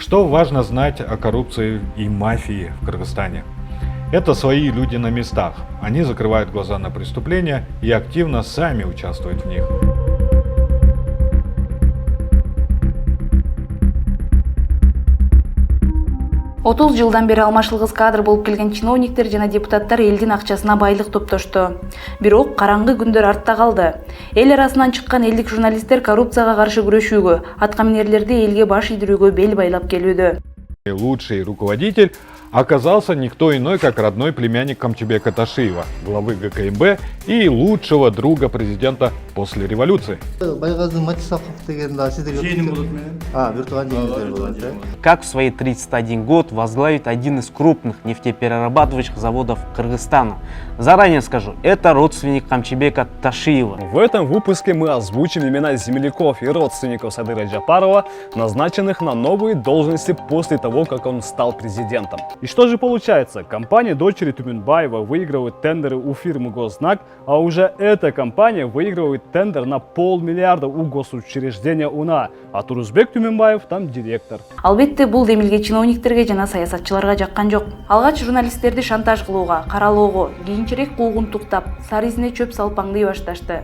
Что важно знать о коррупции и мафии в Кыргызстане? Это свои люди на местах. Они закрывают глаза на преступления и активно сами участвуют в них. Отуз жылдан бери алмашылгыс кадр болуп келген чиновниктер жана депутаттар элдин акчасына байлык топтошту. Бирок караңгы күндөр артта калды. Эл арасынан чыккан элдик журналисттер коррупцияга каршы күрөшүүгө, аткаминерлерди элге баш ийдирүүгө бел байлап келүүдө. Лучший руководитель оказался никто иной, как родной племянник Камчыбека Ташиева, главы ГКМБ и лучшего друга президента после революции. Как в свои 31 год возглавит один из крупных нефтеперерабатывающих заводов Кыргызстана? Заранее скажу, это родственник Камчыбека Ташиева. В этом выпуске мы озвучим имена земляков и родственников Садыра Джапарова, назначенных на новые должности после того, как он стал президентом. И что же получается? Компания дочери Тюменбаева выигрывает тендеры у фирмы Гознак, а уже эта компания выигрывает тендер на $500 миллиарда у госучреждения УНА, а Турузбек Тюменбаев там директор. Албетте бул демилге чиновниктерге жана саясатчыларга жаккан жок. Алгач журналисттерди шантаж кылууга, каралоого, кийинчерээк куугун туктап, сары изине чөп салпаңдый башташты.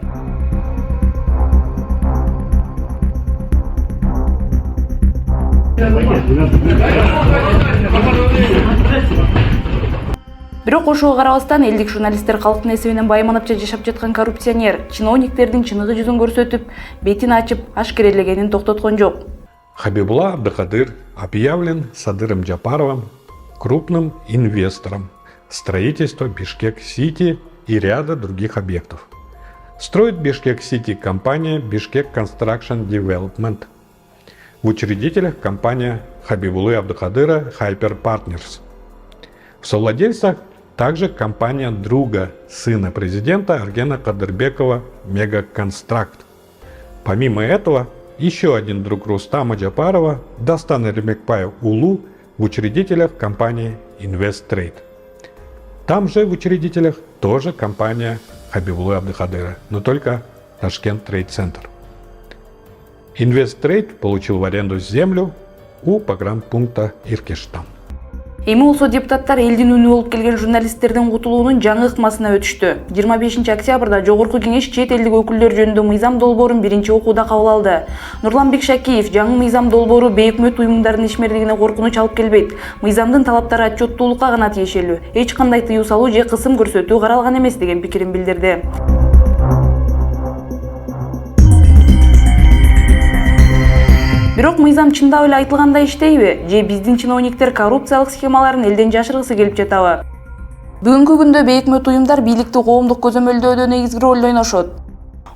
Бирок ошого карабастан элдик журналисттер калктын эсебинен байманап жашап жаткан коррупционер чиновниктердин чыныгы жүзүн көрсөтүп, бетин ачып, ашкерелегенин токтоткон жок. Хабибулла Абдыкадыр объявлен Садыром Джапаровым крупным инвестором строительства Бишкек-Сити и ряда других объектов. Строит Бишкек-Сити компания Bishkek Construction Development. В учредителях компания Хабибуллы Абдыкадыра Hyper Partners. В совладельцах также компания друга сына президента Аргена Кадырбекова Мегаконстракт. Помимо этого, еще один друг Рустама Джапарова Дастан Эрмекбаев Улу в учредителях компании Инвесттрейд. Там же в учредителях тоже компания Хабибуллы Абдыкадыра, но только Ташкент Трейд Центр. Инвесттрейд получил в аренду землю у погранпункта Иркештам. Эми болсо депутаттар элдин үнү болуп келген журналисттердин кутулуунун жаңы ыкмасына өтүштү. 25 октябрда Жогорку Кеңеш чет элдик өкүлдөр жөнүндө мыйзам долбоорун биринчи окууда кабыл алды. Нурланбек Шакиев жаңы мыйзам долбоору бейөкмөт уюмдардын ишмерлигине коркунуч алып келбейт. Мыйзамдын талаптары отчеттуулукка гана тиешелүү. Эч кандай тыюу салуу же кысым көрсөтүү каралган эмес деген пикирин билдирди. Бирок мыйзам чындап эле айтылгандай иштейби? Же биздин чиновниктер коррупциялык схемаларын элден жашыргысы келип жатабы? Бүгүнкү күндө бейөкмөт уюмдар бийликти коомдук көзөмөлдөөдө негизги роль ойношот.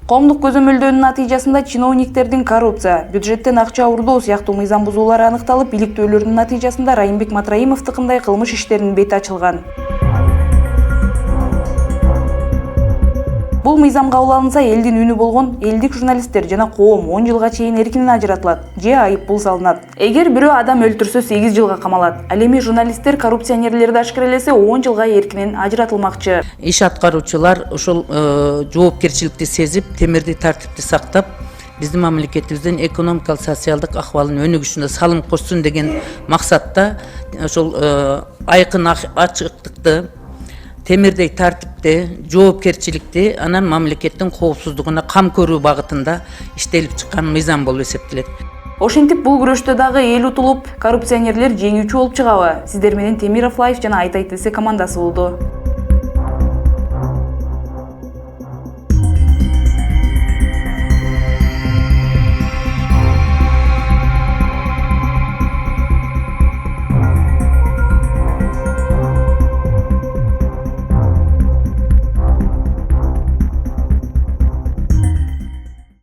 Коомдук көзөмөлдөөнүн натыйжасында чиновниктердин коррупция, бюджеттен акча урдоо сыяктуу мыйзам бузуулары аныкталып, иликтөөлөрдүн натыйжасында Райымбек Матраимовдукундай кылмыш иштеринин бети ачылган. Бул мыйзам кабыл алынса, элдин үнү болгон элдик журналисттер жана коом 10 жылга чейин эркинен ажыратылат же айып пул салынат. Эгер бирөө адам өлтүрсө 8 жылга камалат. Ал эми журналисттер коррупционерлерди ашкерелесе 10 жылга эркинен ажыратылмакчы. Иш аткаруучулар ошол жоопкерчиликти сезип, темирди тартипти сактап, биздин мамлекетибиздин экономикалык социалдык акыбалын өнүгүшүнө салым кошсун деген максатта ошол айкын ачыктыкты, темирдей тартипти, жоопкерчиликти, анан мамлекеттин коопсуздугуна кам көрүү багытында иштелип чыккан мыйзам болуп эсептелет. Ошентип бул күрөштө дагы эл утулуп, коррупционерлер жеңүүчү болуп чыгабы? Сиздер менен Темиров Лайф жана Айтай ТС командасы болду.